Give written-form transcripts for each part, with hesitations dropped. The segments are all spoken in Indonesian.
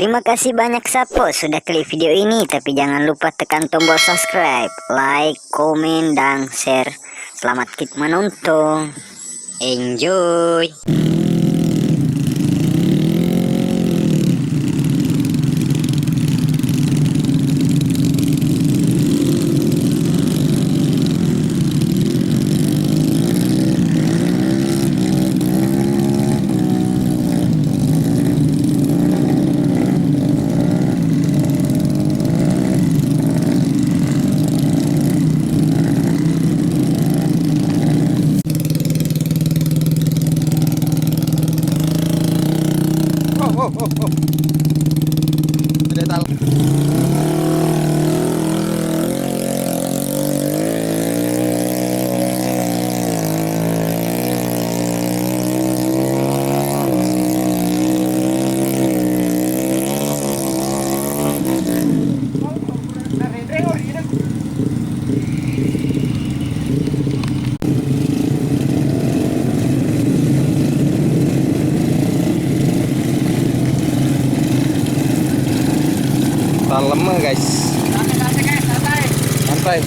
Terima kasih banyak Sapo sudah klik video ini, tapi jangan lupa tekan tombol subscribe, like, komen, dan share. Selamat menonton. Enjoy. Tidak tahu. Lemah guys, santai.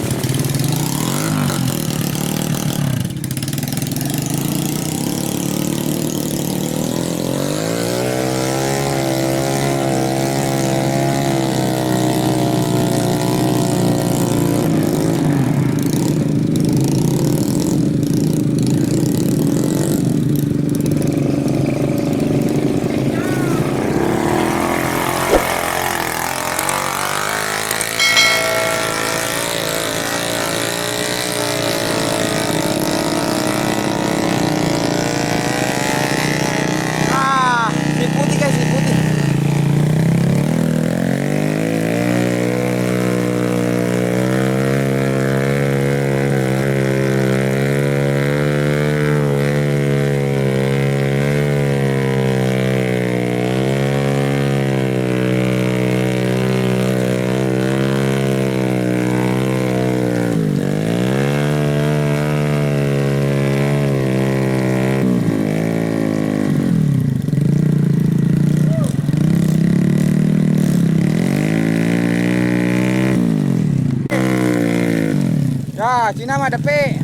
Ya, Cina mah depe.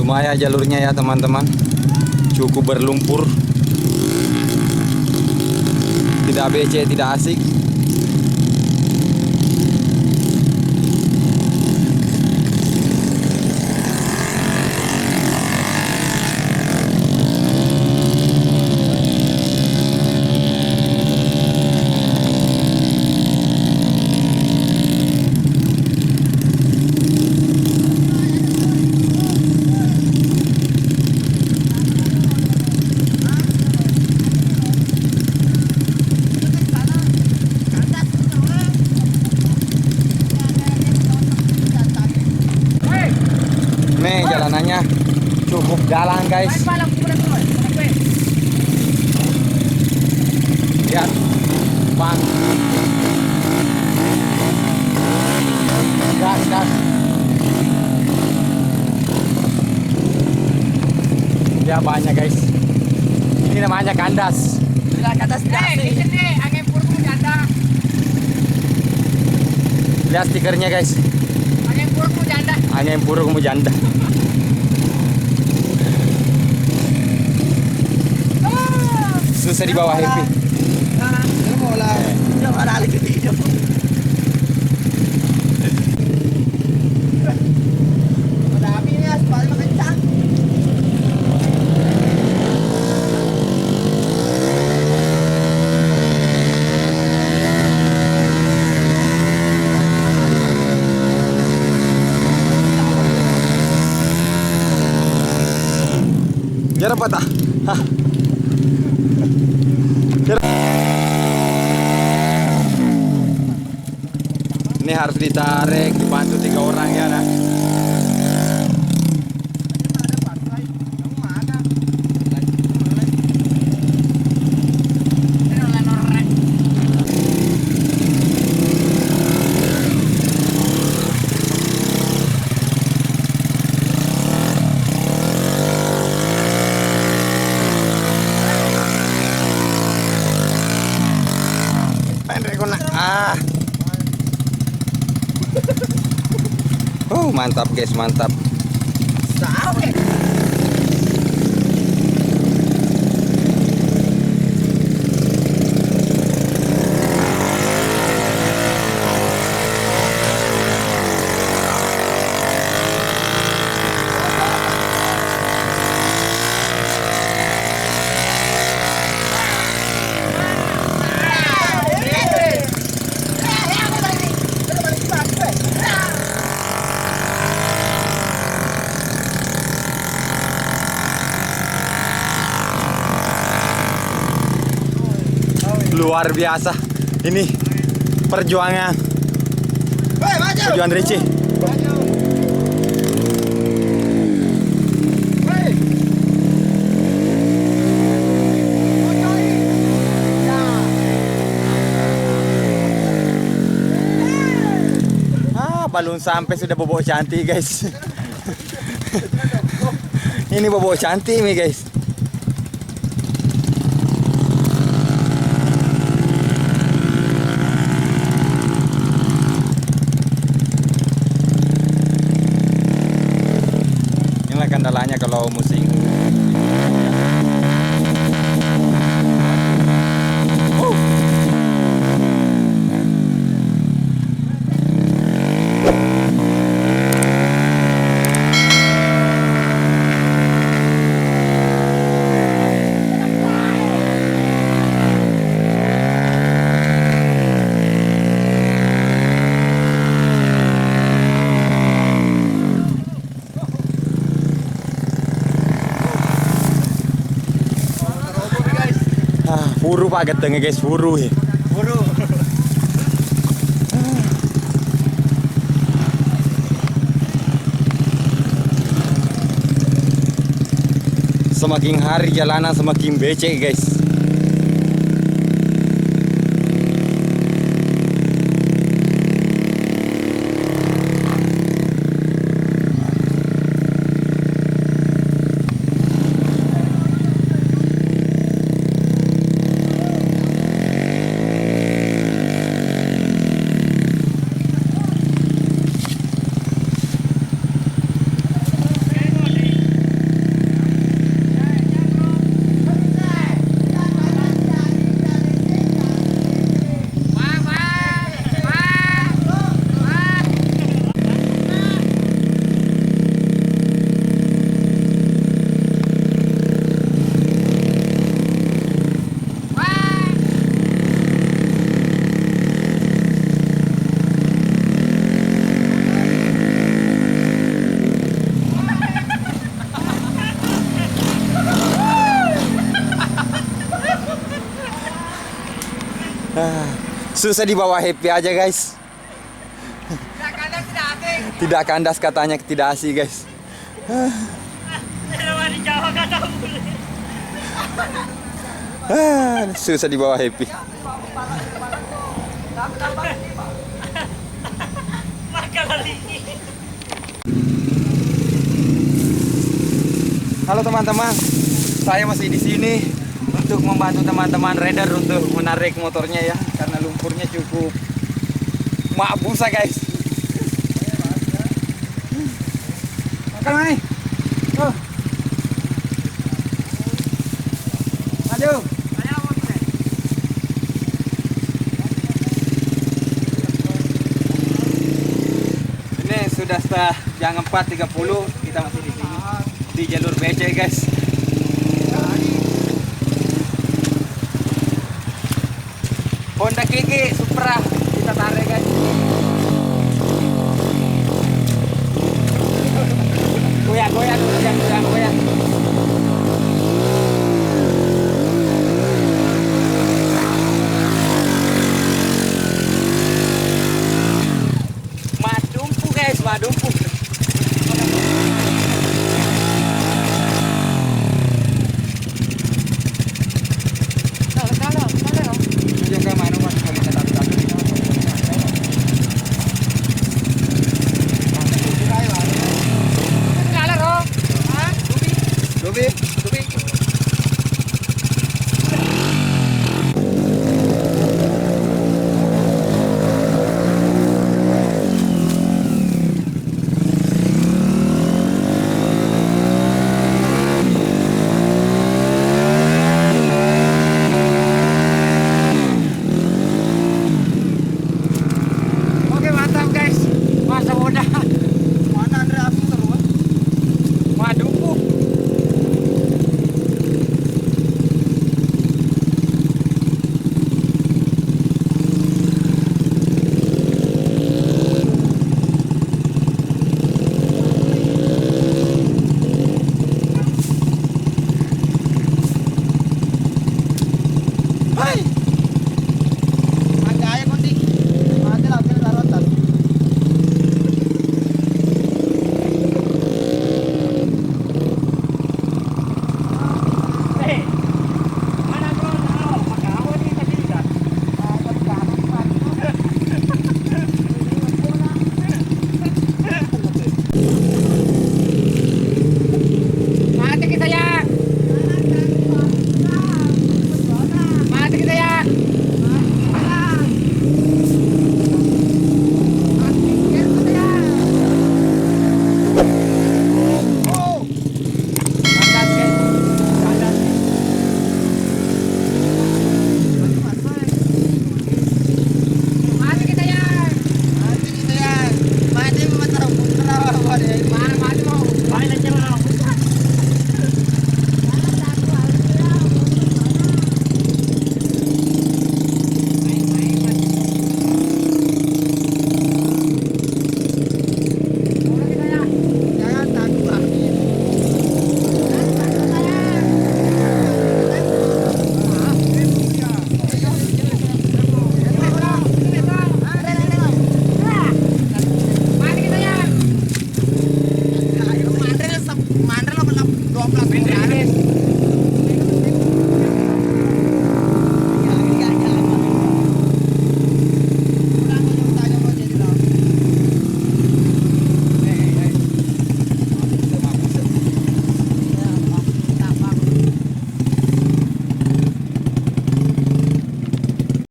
Lumayan jalurnya ya teman-teman, cukup berlumpur, tidak becek, tidak asik. Nih jalanannya cukup jalan guys. Lihat, bang, gas. Ya banyak guys. Ini namanya kandas. Kandas angin purku janda. Lihat stikernya guys. Angin purku janda. Angin purku janda. Susah di bawah happy. Nah, mau lah. Jangan lagi Jarang patah. Hah. Ini harus ditarik, dibantu 3 orang ya, nah. Oh, mantap guys, mantap. Luar biasa. Ini perjuangan. Perjuangan Ricci. Belum sampai sudah bobok cantik guys. Ini bobok cantik nih guys. Inilah kendalanya kalau musim. Buru pak getengnya guys, buru ya. Buru. Semakin hari jalanan semakin becek guys. Susah dibawa happy aja guys. Tidak kandas katanya, tidak asik guys. Susah dibawa happy. Halo teman-teman, saya masih di sini untuk membantu teman-teman rider untuk menarik motornya ya, karena lumpurnya cukup busa guys. Makan nih. Maju. Ini sudah setengah jam 4.30, kita masih di di jalur BC guys. Honda Kiki Supra kita tarik guys. Goyang, goyang, goyang, goyang, goyang. Madumpu guys, madumpu. Dobi,